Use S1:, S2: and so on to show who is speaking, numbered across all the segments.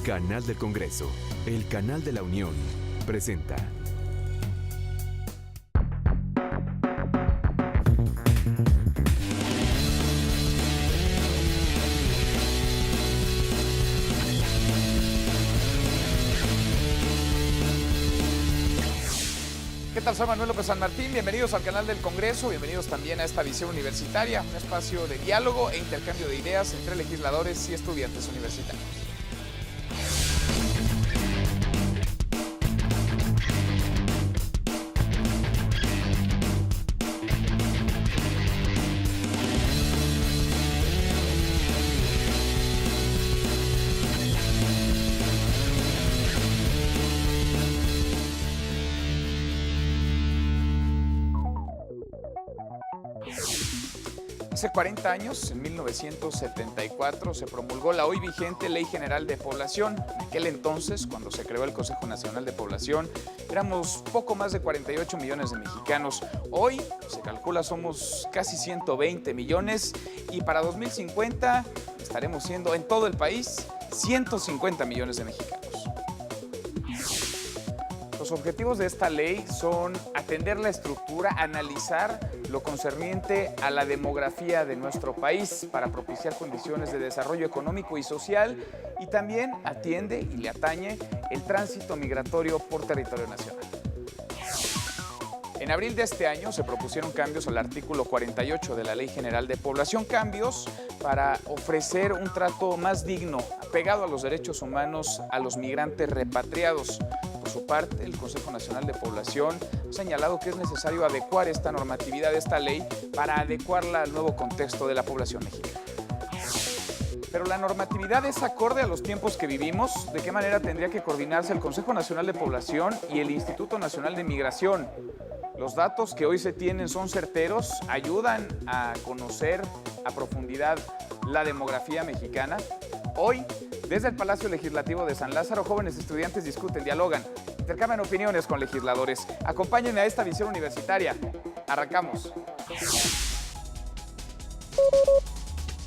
S1: Canal del Congreso, el canal de la Unión, presenta.
S2: ¿Qué tal? Soy Manuel López San Martín, bienvenidos al canal del Congreso, bienvenidos también a esta visión universitaria, un espacio de diálogo e intercambio de ideas entre legisladores y estudiantes universitarios. Hace 40 años, en 1974, se promulgó la hoy vigente Ley General de Población. En aquel entonces, cuando se creó el Consejo Nacional de Población, éramos poco más de 48 millones de mexicanos. Hoy, se calcula, somos casi 120 millones y para 2050 estaremos siendo en todo el país 150 millones de mexicanos. Los objetivos de esta ley son atender la estructura, analizar lo concerniente a la demografía de nuestro país para propiciar condiciones de desarrollo económico y social, y también atiende y le atañe el tránsito migratorio por territorio nacional. En abril de este año se propusieron cambios al artículo 48 de la Ley General de Población, cambios para ofrecer un trato más digno, apegado a los derechos humanos a los migrantes repatriados. Por su parte, el Consejo Nacional de Población ha señalado que es necesario adecuar esta normatividad, esta ley, para adecuarla al nuevo contexto de la población mexicana. Pero la normatividad es acorde a los tiempos que vivimos. ¿De qué manera tendría que coordinarse el Consejo Nacional de Población y el Instituto Nacional de Migración? Los datos que hoy se tienen son certeros, ayudan a conocer a profundidad la demografía mexicana. Hoy, desde el Palacio Legislativo de San Lázaro, jóvenes estudiantes discuten, dialogan, intercambian opiniones con legisladores. Acompáñenme a esta visión universitaria. Arrancamos.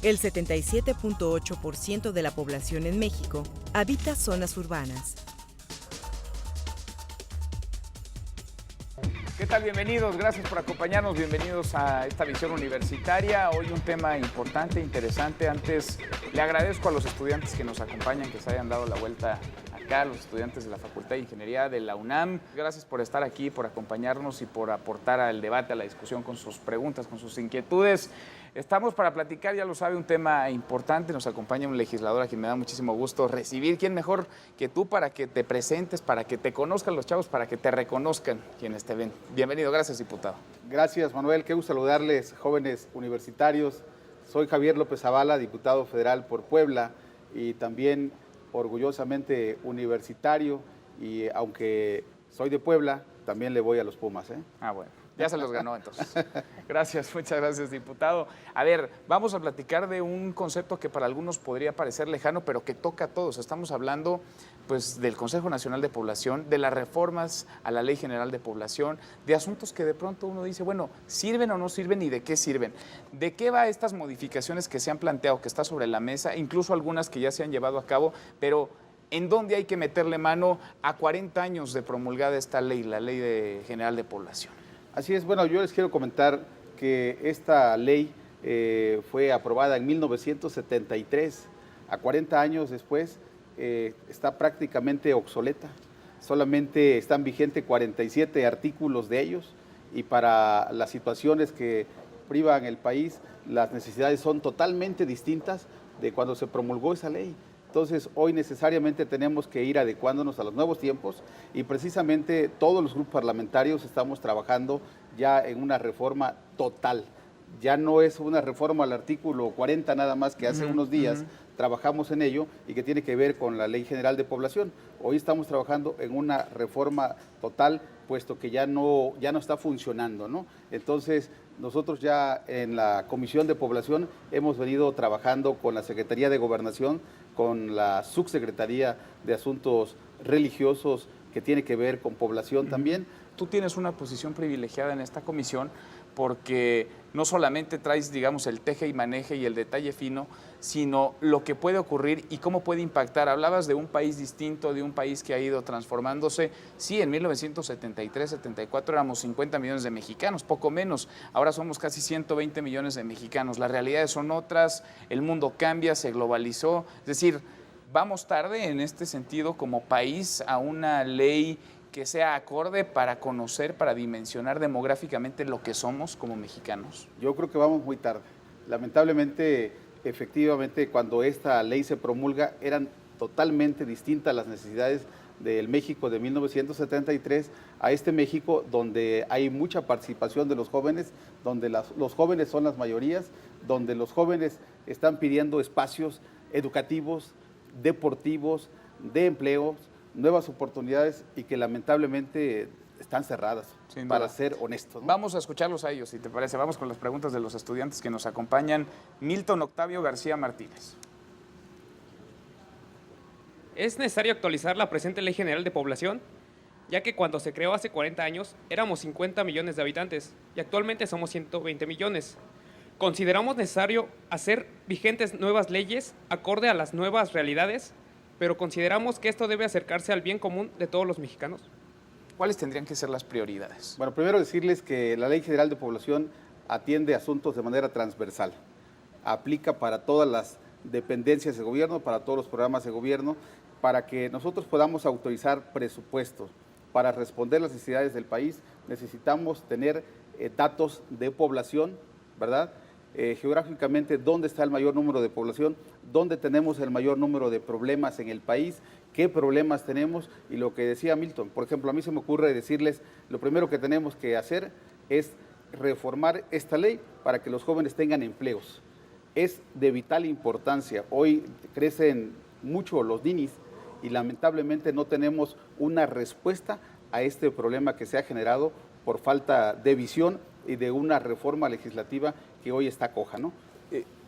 S3: El 77.8% de la población en México habita zonas urbanas.
S2: ¿Qué tal? Bienvenidos, gracias por acompañarnos, bienvenidos a esta visión universitaria. Hoy un tema importante, interesante. Antes le agradezco a los estudiantes que nos acompañan, que se hayan dado la vuelta acá, los estudiantes de la Facultad de Ingeniería de la UNAM. Gracias por estar aquí, por acompañarnos y por aportar al debate, a la discusión con sus preguntas, con sus inquietudes. Estamos para platicar, ya lo sabe, un tema importante. Nos acompaña un legislador a quien me da muchísimo gusto recibir. ¿Quién mejor que tú para que te presentes, para que te conozcan los chavos, para que te reconozcan quienes te ven? Bienvenido, gracias, diputado.
S4: Gracias, Manuel. Qué gusto saludarles, jóvenes universitarios. Soy Javier López Zavala, diputado federal por Puebla y también orgullosamente universitario. Y aunque soy de Puebla, también le voy a los Pumas, ¿eh?
S2: Ah, bueno. Ya se los ganó entonces. Gracias, muchas gracias, diputado. A ver, vamos a platicar de un concepto que para algunos podría parecer lejano, pero que toca a todos. Estamos hablando pues del Consejo Nacional de Población, de las reformas a la Ley General de Población, de asuntos que de pronto uno dice, bueno, ¿sirven o no sirven y de qué sirven? ¿De qué va estas modificaciones que se han planteado, que está sobre la mesa, incluso algunas que ya se han llevado a cabo, pero ¿en dónde hay que meterle mano a 40 años de promulgada esta ley, la Ley General de Población?
S4: Así es, bueno, yo les quiero comentar que esta ley fue aprobada en 1973, a 40 años después está prácticamente obsoleta, solamente están vigentes 47 artículos de ellos y para las situaciones que privan el país, las necesidades son totalmente distintas de cuando se promulgó esa ley. Entonces, hoy necesariamente tenemos que ir adecuándonos a los nuevos tiempos y precisamente todos los grupos parlamentarios estamos trabajando ya en una reforma total. Ya no es una reforma al artículo 40 nada más que hace unos días trabajamos en ello y que tiene que ver con la Ley General de Población. Hoy estamos trabajando en una reforma total, puesto que ya no está funcionando, ¿no? Entonces, nosotros ya en la Comisión de Población hemos venido trabajando con la Secretaría de Gobernación, con la Subsecretaría de Asuntos Religiosos, que tiene que ver con población también.
S2: Tú tienes una posición privilegiada en esta comisión porque no solamente traes, digamos, el teje y maneje y el detalle fino, sino lo que puede ocurrir y cómo puede impactar. Hablabas de un país distinto, de un país que ha ido transformándose. Sí, en 1973, 74 éramos 50 millones de mexicanos, poco menos. Ahora somos casi 120 millones de mexicanos. Las realidades son otras, el mundo cambia, se globalizó. Es decir, vamos tarde en este sentido como país a una ley que sea acorde para conocer, para dimensionar demográficamente lo que somos como mexicanos.
S4: Yo creo que vamos muy tarde. Lamentablemente, efectivamente, cuando esta ley se promulga, eran totalmente distintas las necesidades del México de 1973 a este México donde hay mucha participación de los jóvenes, donde los jóvenes son las mayorías, donde los jóvenes están pidiendo espacios educativos, deportivos, de empleos, nuevas oportunidades y que lamentablemente están cerradas, para ser honestos, ¿no?
S2: Vamos a escucharlos a ellos, si te parece. Vamos con las preguntas de los estudiantes que nos acompañan. Milton Octavio García Martínez.
S5: ¿Es necesario actualizar la presente Ley General de Población? Ya que cuando se creó hace 40 años éramos 50 millones de habitantes y actualmente somos 120 millones. ¿Consideramos necesario hacer vigentes nuevas leyes acorde a las nuevas realidades? Pero consideramos que esto debe acercarse al bien común de todos los mexicanos.
S2: ¿Cuáles tendrían que ser las prioridades?
S4: Bueno, primero decirles que la Ley General de Población atiende asuntos de manera transversal. Aplica para todas las dependencias de gobierno, para todos los programas de gobierno, para que nosotros podamos autorizar presupuestos. Para responder las necesidades del país necesitamos tener datos de población, ¿verdad? Geográficamente, dónde está el mayor número de población, dónde tenemos el mayor número de problemas en el país, qué problemas tenemos y lo que decía Milton. Por ejemplo, a mí se me ocurre decirles, lo primero que tenemos que hacer es reformar esta ley para que los jóvenes tengan empleos. Es de vital importancia. Hoy crecen mucho los ninis y lamentablemente no tenemos una respuesta a este problema que se ha generado por falta de visión y de una reforma legislativa que hoy está coja, ¿no?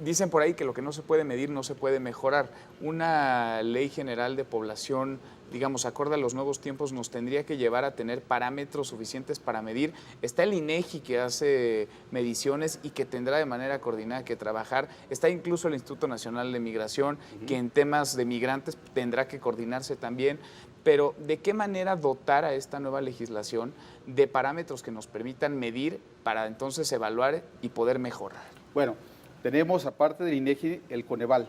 S2: Dicen por ahí que lo que no se puede medir no se puede mejorar. Una ley general de población, digamos, acorde a los nuevos tiempos, nos tendría que llevar a tener parámetros suficientes para medir. Está el INEGI que hace mediciones y que tendrá de manera coordinada que trabajar. Está incluso el Instituto Nacional de Migración, que en temas de migrantes tendrá que coordinarse también. Pero, ¿de qué manera dotar a esta nueva legislación de parámetros que nos permitan medir para entonces evaluar y poder mejorar?
S4: Bueno, tenemos aparte del INEGI el Coneval,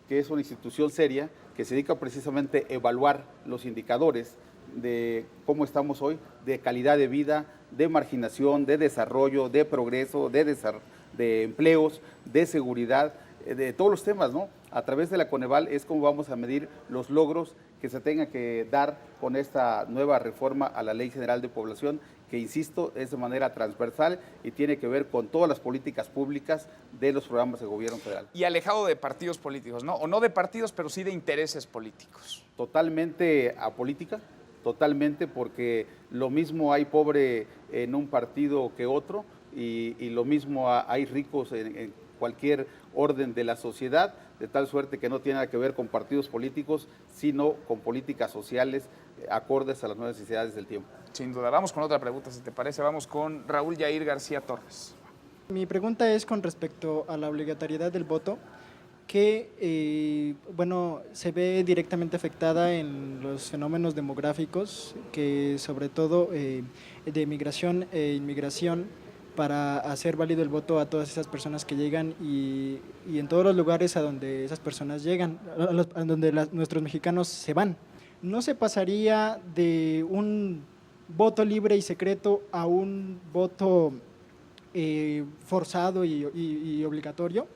S4: que es una institución seria que se dedica precisamente a evaluar los indicadores de cómo estamos hoy, de calidad de vida, de marginación, de desarrollo, de progreso, de empleos, de seguridad, de todos los temas, ¿no? A través de la Coneval es como vamos a medir los logros que se tengan que dar con esta nueva reforma a la Ley General de Población, que, insisto, es de manera transversal y tiene que ver con todas las políticas públicas de los programas de gobierno federal.
S2: Y alejado de partidos políticos, ¿no? O no de partidos, pero sí de intereses políticos.
S4: Totalmente apolítica, totalmente, porque lo mismo hay pobre en un partido que otro y lo mismo hay ricos en cualquier orden de la sociedad, de tal suerte que no tiene nada que ver con partidos políticos, sino con políticas sociales acordes a las nuevas necesidades del tiempo.
S2: Sin duda. Vamos con otra pregunta, si te parece. Vamos con Raúl Yair García Torres.
S6: Mi pregunta es con respecto a la obligatoriedad del voto, que se ve directamente afectada en los fenómenos demográficos, que sobre todo de migración e inmigración, para hacer válido el voto a todas esas personas que llegan y en todos los lugares a donde esas personas llegan, a donde nuestros mexicanos se van. ¿No se pasaría de un voto libre y secreto a un voto forzado y obligatorio?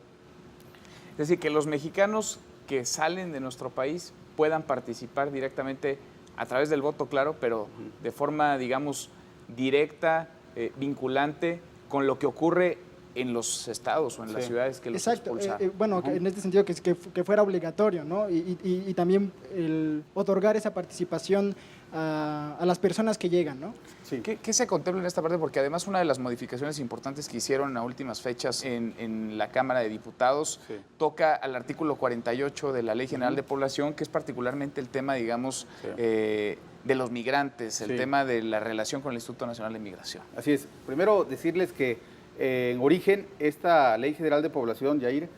S2: Es decir, que los mexicanos que salen de nuestro país puedan participar directamente a través del voto, claro, pero de forma, digamos, directa, vinculante con lo que ocurre en los estados o en las ciudades que los expulsaron.
S6: En este sentido que fuera obligatorio, ¿no? Y también el otorgar esa participación a las personas que llegan, ¿no?
S4: Sí.
S2: ¿Qué se contempla en esta parte? Porque además una de las modificaciones importantes que hicieron a últimas fechas en la Cámara de Diputados toca al artículo 48 de la Ley General de Población, que es particularmente el tema, digamos, de los migrantes, el tema de la relación con el Instituto Nacional de Migración.
S4: Así es. Primero decirles que En origen, esta Ley General de Población, Yair,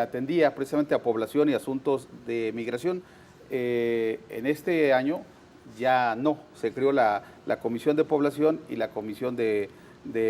S4: atendía precisamente a población y asuntos de migración. En este año ya no, se creó la Comisión de Población y la Comisión de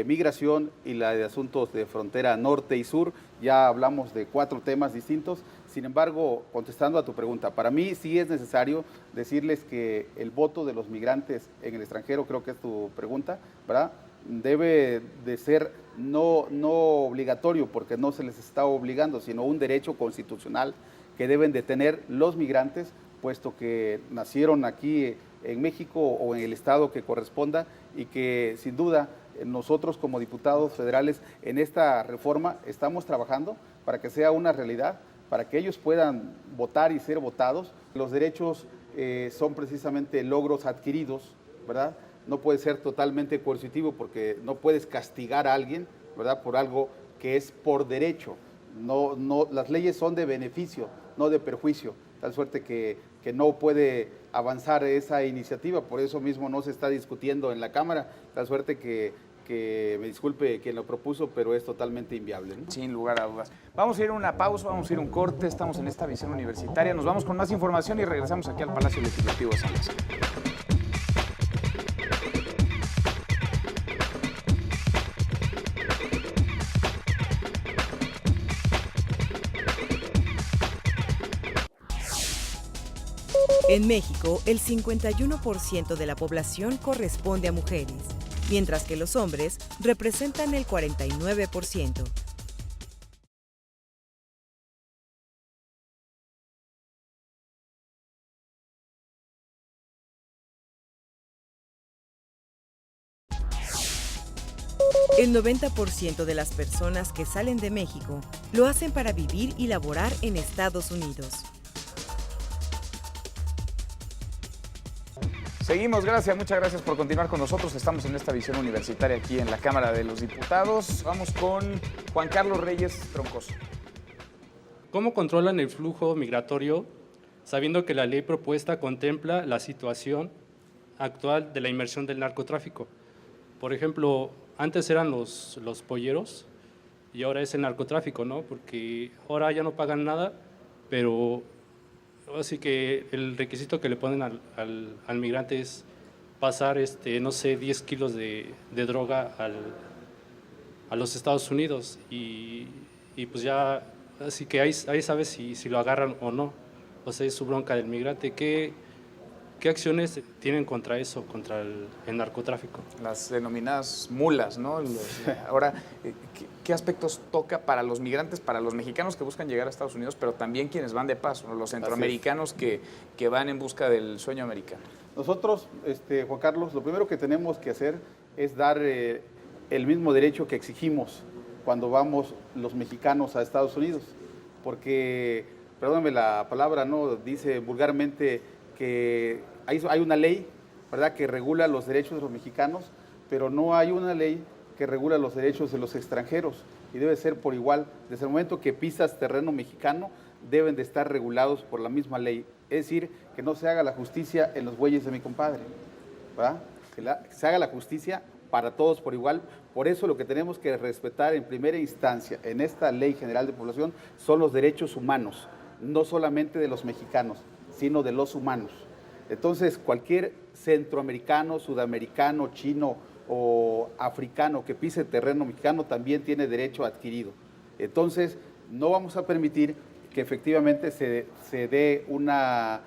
S4: Migración y la de Asuntos de Frontera Norte y Sur. Ya hablamos de 4 temas distintos. Sin embargo, contestando a tu pregunta, para mí sí es necesario decirles que el voto de los migrantes en el extranjero, creo que es tu pregunta, ¿verdad?, debe de ser no obligatorio, porque no se les está obligando, sino un derecho constitucional que deben de tener los migrantes, puesto que nacieron aquí en México o en el estado que corresponda, y que sin duda nosotros como diputados federales en esta reforma estamos trabajando para que sea una realidad, para que ellos puedan votar y ser votados. Los derechos son precisamente logros adquiridos, ¿verdad? No puede ser totalmente coercitivo, porque no puedes castigar a alguien, ¿verdad?, por algo que es por derecho. Las leyes son de beneficio, no de perjuicio, tal suerte que no puede avanzar esa iniciativa. Por eso mismo no se está discutiendo en la Cámara, tal suerte que me disculpe quien lo propuso, pero es totalmente inviable, ¿no?
S2: Sin lugar a dudas. Vamos a ir a una pausa, vamos a ir a un corte, estamos en esta visión universitaria, nos vamos con más información y regresamos aquí al Palacio Legislativo de San Lázaro.
S3: En México, el 51% de la población corresponde a mujeres, mientras que los hombres representan el 49%. El 90% de las personas que salen de México lo hacen para vivir y laborar en Estados Unidos.
S2: Seguimos, muchas gracias por continuar con nosotros. Estamos en esta visión universitaria aquí en la Cámara de los Diputados. Vamos con Juan Carlos Reyes Troncoso.
S7: ¿Cómo controlan el flujo migratorio sabiendo que la ley propuesta contempla la situación actual de la inmersión del narcotráfico? Por ejemplo, antes eran los polleros y ahora es el narcotráfico, ¿no? Porque ahora ya no pagan nada, pero así que el requisito que le ponen al migrante es pasar, no sé, 10 kilos de droga a los Estados Unidos y pues ya, así que ahí sabes si lo agarran o no. O sea, es su bronca del migrante. ¿Qué acciones tienen contra eso, contra el narcotráfico?
S2: Las denominadas mulas, ¿no? Ahora, ¿qué aspectos toca para los migrantes, para los mexicanos que buscan llegar a Estados Unidos, pero también quienes van de paso, ¿no?, los centroamericanos que van en busca del sueño americano?
S4: Nosotros, Juan Carlos, lo primero que tenemos que hacer es dar el mismo derecho que exigimos cuando vamos los mexicanos a Estados Unidos, porque, perdóname la palabra, ¿no?, dice vulgarmente que hay una ley, ¿verdad?, que regula los derechos de los mexicanos, pero no hay una ley que regula los derechos de los extranjeros, y debe ser por igual. Desde el momento que pisas terreno mexicano, deben de estar regulados por la misma ley. Es decir, que no se haga la justicia en los bueyes de mi compadre, ¿verdad? Que se haga la justicia para todos por igual. Por eso lo que tenemos que respetar en primera instancia en esta Ley General de Población son los derechos humanos, no solamente de los mexicanos, sino de los humanos. Entonces, cualquier centroamericano, sudamericano, chino o africano que pise terreno mexicano también tiene derecho adquirido. Entonces, no vamos a permitir que efectivamente se dé una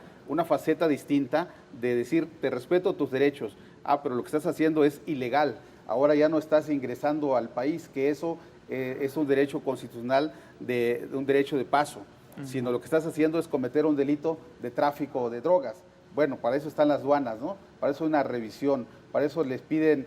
S4: faceta distinta de decir, te respeto tus derechos, pero lo que estás haciendo es ilegal, ahora ya no estás ingresando al país, que eso es un derecho constitucional, de un derecho de paso, sino lo que estás haciendo es cometer un delito de tráfico de drogas. Bueno, para eso están las aduanas, ¿no? Para eso hay una revisión, para eso les piden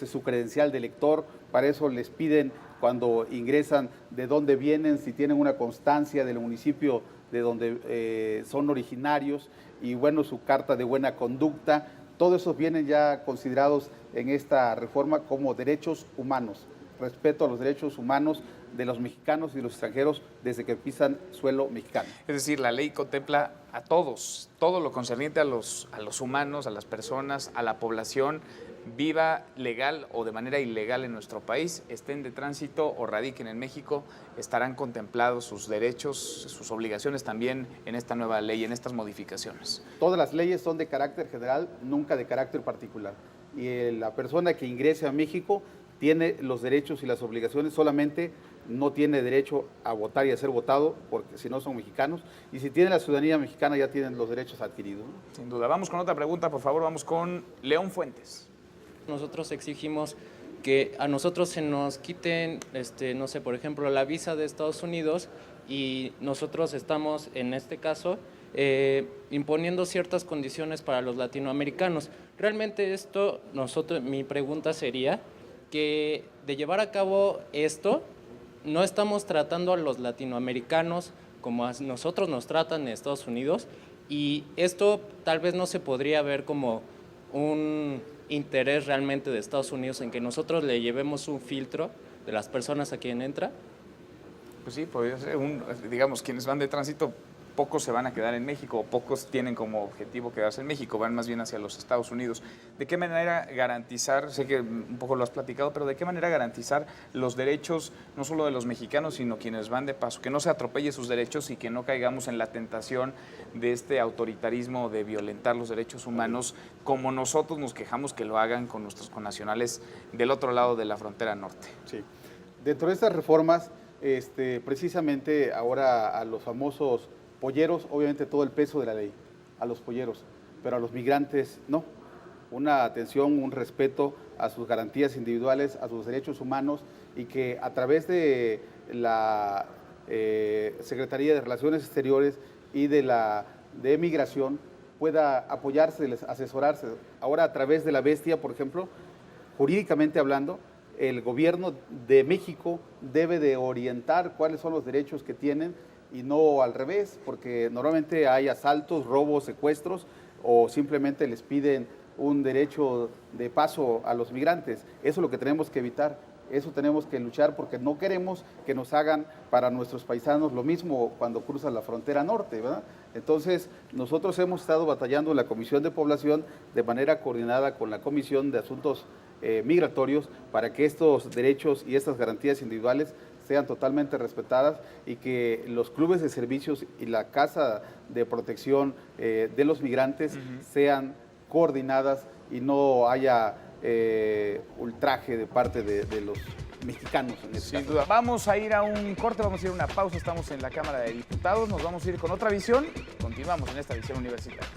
S4: su credencial de lector, para eso les piden cuando ingresan de dónde vienen, si tienen una constancia del municipio de donde son originarios y bueno, su carta de buena conducta. Todo eso vienen ya considerados en esta reforma como derechos humanos, respeto a los derechos humanos de los mexicanos y de los extranjeros desde que pisan suelo mexicano.
S2: Es decir, la ley contempla a todos, todo lo concerniente a los humanos, a las personas, a la población, viva legal o de manera ilegal en nuestro país, estén de tránsito o radiquen en México, estarán contemplados sus derechos, sus obligaciones también en esta nueva ley, en estas modificaciones.
S4: Todas las leyes son de carácter general, nunca de carácter particular. Y la persona que ingrese a México tiene los derechos y las obligaciones, solamente no tiene derecho a votar y a ser votado, porque si no son mexicanos, y si tiene la ciudadanía mexicana ya tienen los derechos adquiridos, ¿no?
S2: Sin duda. Vamos con otra pregunta, por favor, vamos con León Fuentes.
S8: Nosotros exigimos que a nosotros se nos quiten, no sé, por ejemplo, la visa de Estados Unidos, y nosotros estamos, en este caso, imponiendo ciertas condiciones para los latinoamericanos. Realmente mi pregunta sería que de llevar a cabo esto, no estamos tratando a los latinoamericanos como a nosotros nos tratan en Estados Unidos, y esto tal vez no se podría ver como un interés realmente de Estados Unidos en que nosotros le llevemos un filtro de las personas a quien entra.
S2: Pues sí, podría ser digamos, quienes van de tránsito, pocos se van a quedar en México, pocos tienen como objetivo quedarse en México, van más bien hacia los Estados Unidos. ¿De qué manera garantizar, sé que un poco lo has platicado, pero de qué manera garantizar los derechos, no solo de los mexicanos, sino quienes van de paso, que no se atropelle sus derechos y que no caigamos en la tentación de este autoritarismo de violentar los derechos humanos, como nosotros nos quejamos que lo hagan con nuestros connacionales del otro lado de la frontera norte?
S4: Sí. Dentro de estas reformas, precisamente ahora a los famosos polleros, obviamente todo el peso de la ley, a los polleros, pero a los migrantes no. Una atención, un respeto a sus garantías individuales, a sus derechos humanos, y que a través de la Secretaría de Relaciones Exteriores y de Migración pueda apoyarse, asesorarse. Ahora a través de la bestia, por ejemplo, jurídicamente hablando, el gobierno de México debe de orientar cuáles son los derechos que tienen, y no al revés, porque normalmente hay asaltos, robos, secuestros, o simplemente les piden un derecho de paso a los migrantes. Eso es lo que tenemos que evitar, eso tenemos que luchar, porque no queremos que nos hagan para nuestros paisanos lo mismo cuando cruzan la frontera norte, ¿verdad? Entonces, nosotros hemos estado batallando en la Comisión de Población de manera coordinada con la Comisión de Asuntos Migratorios para que estos derechos y estas garantías individuales sean totalmente respetadas, y que los clubes de servicios y la Casa de Protección de los Migrantes sean coordinadas y no haya ultraje de parte de los mexicanos.
S2: Sin duda. Vamos a ir a un corte, vamos a ir a una pausa, estamos en la Cámara de Diputados, nos vamos a ir con otra visión, continuamos en esta visión universitaria.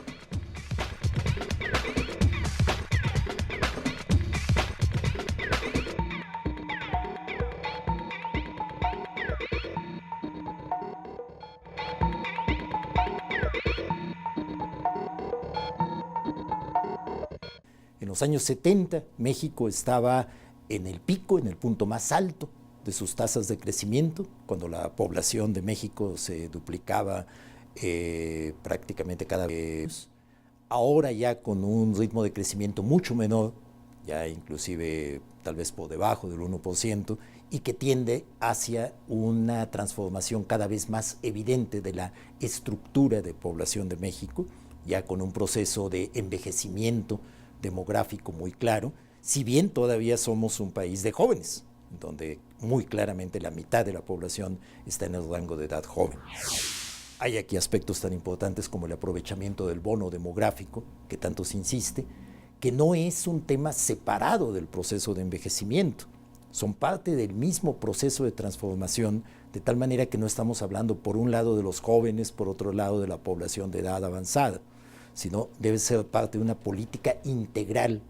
S9: En los años 70, México estaba en el pico, en el punto más alto de sus tasas de crecimiento, cuando la población de México se duplicaba prácticamente cada vez. Ahora ya con un ritmo de crecimiento mucho menor, ya inclusive tal vez por debajo del 1%, y que tiende hacia una transformación cada vez más evidente de la estructura de población de México, ya con un proceso de envejecimiento demográfico muy claro, si bien todavía somos un país de jóvenes, donde muy claramente la mitad de la población está en el rango de edad joven. Hay aquí aspectos tan importantes como el aprovechamiento del bono demográfico, que tanto se insiste, que no es un tema separado del proceso de envejecimiento, son parte del mismo proceso de transformación, de tal manera que no estamos hablando por un lado de los jóvenes, por otro lado de la población de edad avanzada, sino debe ser parte de una política integral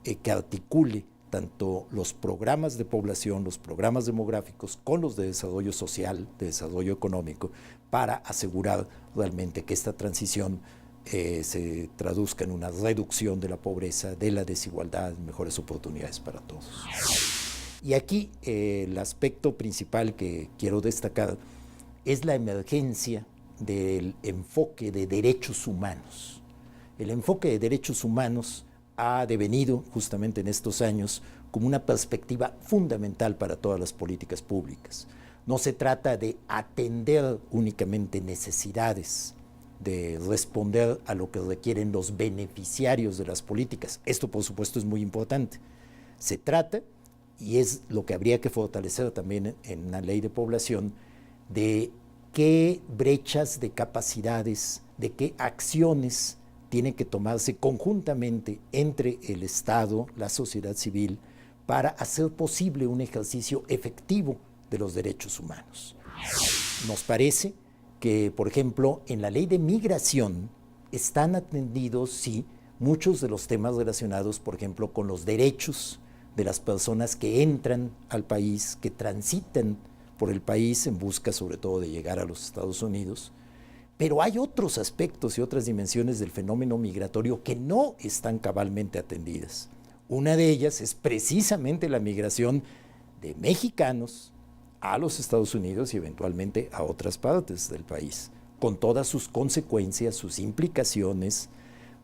S9: que articule tanto los programas de población, los programas demográficos, con los de desarrollo social, de desarrollo económico, para asegurar realmente que esta transición se traduzca en una reducción de la pobreza, de la desigualdad, mejores oportunidades para todos. Y aquí el aspecto principal que quiero destacar es la emergencia del enfoque de derechos humanos. El enfoque de derechos humanos ha devenido justamente en estos años como una perspectiva fundamental para todas las políticas públicas. No se trata de atender únicamente necesidades de responder a lo que requieren los beneficiarios de las políticas. Esto, por supuesto, es muy importante. Se trata, y es lo que habría que fortalecer también en una ley de población, de qué brechas de capacidades, de qué acciones tienen que tomarse conjuntamente entre el Estado, la sociedad civil, para hacer posible un ejercicio efectivo de los derechos humanos. Nos parece que, por ejemplo, en la ley de migración están atendidos, sí, muchos de los temas relacionados, por ejemplo, con los derechos de las personas que entran al país, que transitan por el país en busca sobre todo de llegar a los Estados Unidos. Pero hay otros aspectos y otras dimensiones del fenómeno migratorio que no están cabalmente atendidas. Una de ellas es precisamente la migración de mexicanos a los Estados Unidos y eventualmente a otras partes del país, con todas sus consecuencias, sus implicaciones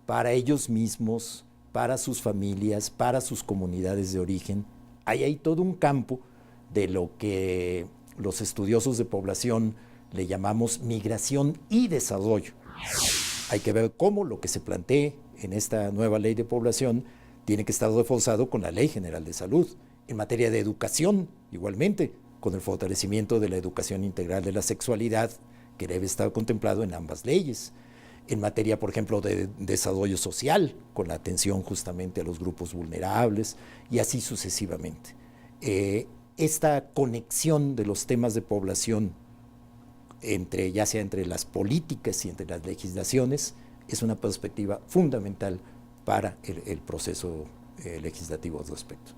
S9: para ellos mismos, para sus familias, para sus comunidades de origen. Hay ahí todo un campo de lo que los estudiosos de población le llamamos migración y desarrollo. Hay que ver cómo lo que se plantee en esta nueva ley de población tiene que estar reforzado con la Ley General de Salud. En materia de educación, igualmente, con el fortalecimiento de la educación integral de la sexualidad, que debe estar contemplado en ambas leyes. En materia, por ejemplo, de desarrollo social, con la atención justamente a los grupos vulnerables, y así sucesivamente. Esta conexión de los temas de población, ya sea entre las políticas y entre las legislaciones, es una perspectiva fundamental para el proceso legislativo al respecto.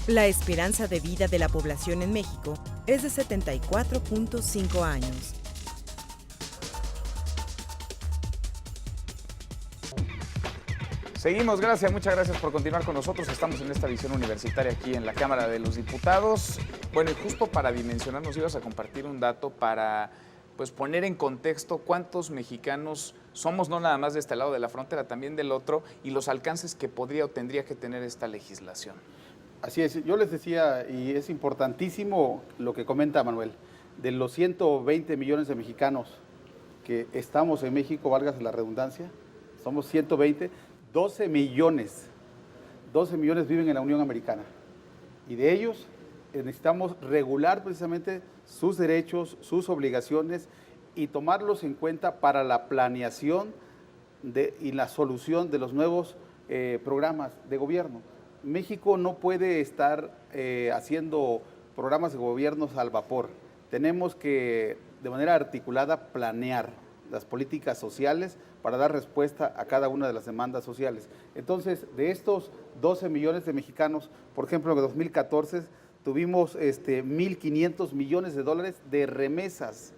S3: La esperanza de vida de la población en México es de 74.5 años.
S2: Seguimos, muchas gracias por continuar con nosotros. Estamos en esta visión universitaria aquí en la Cámara de los Diputados. Bueno, y justo para dimensionar nos ibas a compartir un dato para poner en contexto cuántos mexicanos somos, no nada más de este lado de la frontera, también del otro, y los alcances que podría o tendría que tener esta legislación.
S4: Así es, yo les decía, y es importantísimo lo que comenta Manuel, de los 120 millones de mexicanos que estamos en México, válgase la redundancia, somos 120, 12 millones viven en la Unión Americana. Y de ellos necesitamos regular precisamente sus derechos, sus obligaciones y tomarlos en cuenta para la planeación y la solución de los nuevos programas de gobierno. México no puede estar haciendo programas de gobiernos al vapor. Tenemos que, de manera articulada, planear las políticas sociales para dar respuesta a cada una de las demandas sociales. Entonces, de estos 12 millones de mexicanos, por ejemplo, en 2014 tuvimos 1.500 millones de dólares de remesas.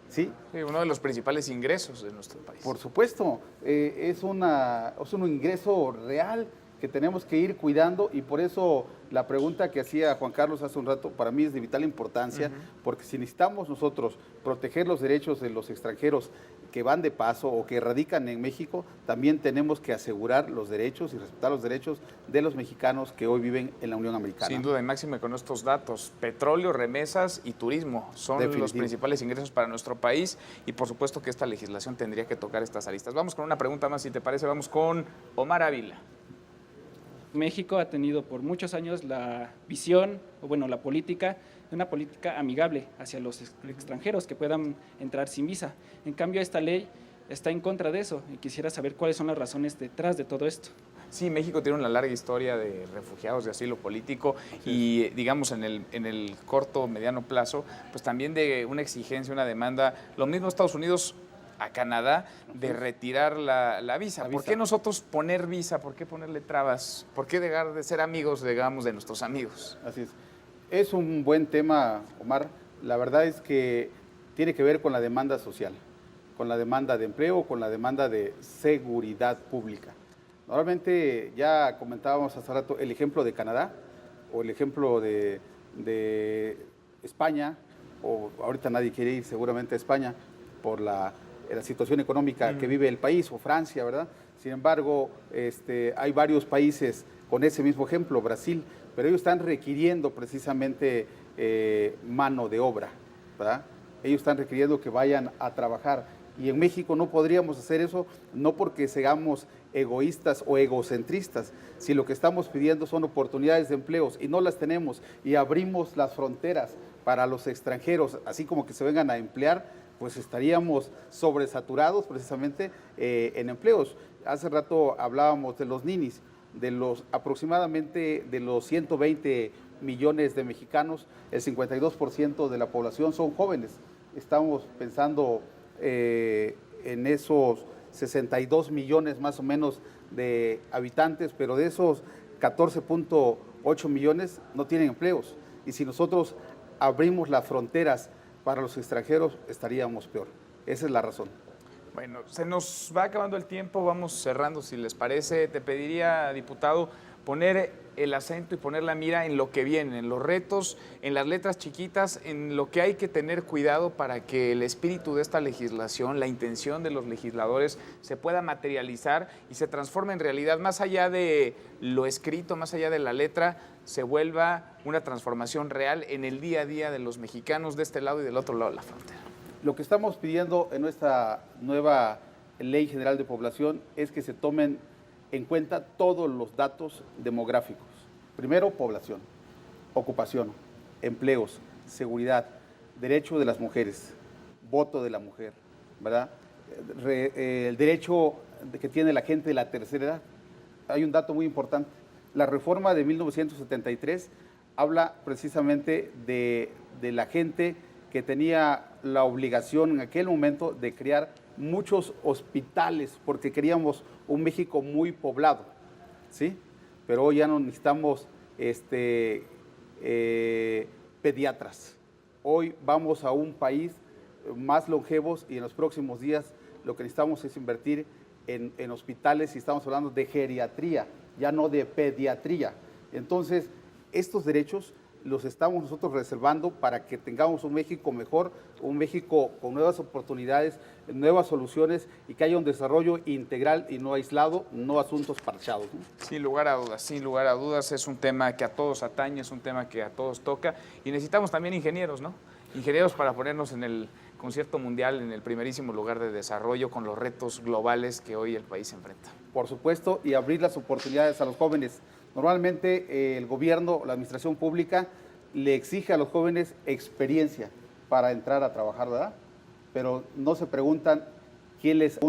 S4: ¿Sí?
S2: Sí, uno de los principales ingresos de nuestro país.
S4: Por supuesto, es un ingreso real que tenemos que ir cuidando, y por eso la pregunta que hacía Juan Carlos hace un rato para mí es de vital importancia, porque si necesitamos nosotros proteger los derechos de los extranjeros que van de paso o que radican en México, también tenemos que asegurar los derechos y respetar los derechos de los mexicanos que hoy viven en la Unión Americana.
S2: Sin duda, y máxime con estos datos, petróleo, remesas y turismo son los principales ingresos para nuestro país, y por supuesto que esta legislación tendría que tocar estas aristas. Vamos con una pregunta más, si te parece, vamos con Omar Ávila.
S10: México ha tenido por muchos años la visión, la política, de una política amigable hacia los extranjeros que puedan entrar sin visa. En cambio, esta ley está en contra de eso, y quisiera saber cuáles son las razones detrás de todo esto.
S2: Sí, México tiene una larga historia de refugiados, de asilo político, y digamos en el corto, mediano plazo, pues también de una exigencia, una demanda, lo mismo Estados Unidos a Canadá, de retirar la visa. ¿Por qué nosotros poner visa? ¿Por qué ponerle trabas? ¿Por qué dejar de ser amigos, digamos, de nuestros amigos?
S4: Así es. Es un buen tema, Omar. La verdad es que tiene que ver con la demanda social, con la demanda de empleo, con la demanda de seguridad pública. Normalmente, ya comentábamos hace rato el ejemplo de Canadá o el ejemplo de España, o ahorita nadie quiere ir seguramente a España por la situación económica que vive el país, o Francia, ¿verdad? Sin embargo, hay varios países con ese mismo ejemplo, Brasil, pero ellos están requiriendo precisamente mano de obra, ¿verdad? Ellos están requiriendo que vayan a trabajar. Y en México no podríamos hacer eso, no porque seamos egoístas o egocentristas, si lo que estamos pidiendo son oportunidades de empleos y no las tenemos y abrimos las fronteras para los extranjeros, así como que se vengan a emplear, pues estaríamos sobresaturados precisamente en empleos. Hace rato hablábamos de los ninis, de los aproximadamente de los 120 millones de mexicanos, el 52% de la población son jóvenes. Estamos pensando en esos 62 millones más o menos de habitantes, pero de esos 14.8 millones no tienen empleos. Y si nosotros abrimos las fronteras para los extranjeros, estaríamos peor. Esa es la razón.
S2: Bueno, se nos va acabando el tiempo, vamos cerrando si les parece. Te pediría, diputado, poner el acento y poner la mira en lo que viene, en los retos, en las letras chiquitas, en lo que hay que tener cuidado para que el espíritu de esta legislación, la intención de los legisladores se pueda materializar y se transforme en realidad, más allá de lo escrito, más allá de la letra, se vuelva una transformación real en el día a día de los mexicanos de este lado y del otro lado de la frontera.
S4: Lo que estamos pidiendo en nuestra nueva Ley General de Población es que se tomen en cuenta todos los datos demográficos. Primero, población, ocupación, empleos, seguridad, derecho de las mujeres, voto de la mujer, ¿verdad? El derecho que tiene la gente de la tercera edad. Hay un dato muy importante. La reforma de 1973 habla precisamente de la gente que tenía la obligación en aquel momento de crear muchos hospitales, porque queríamos un México muy poblado, ¿sí? Pero hoy ya no necesitamos pediatras. Hoy vamos a un país más longevos y en los próximos días lo que necesitamos es invertir en hospitales y estamos hablando de geriatría, ya no de pediatría. Entonces, estos derechos los estamos nosotros reservando para que tengamos un México mejor, un México con nuevas oportunidades, nuevas soluciones y que haya un desarrollo integral y no aislado, no asuntos parchados, ¿no?
S2: Sin lugar a dudas, es un tema que a todos atañe, es un tema que a todos toca y necesitamos también ingenieros, ¿no? Ingenieros para ponernos en el concierto mundial, en el primerísimo lugar de desarrollo con los retos globales que hoy el país enfrenta.
S4: Por supuesto, y abrir las oportunidades a los jóvenes. Normalmente el gobierno, la administración pública, le exige a los jóvenes experiencia para entrar a trabajar, ¿verdad? Pero no se preguntan quién les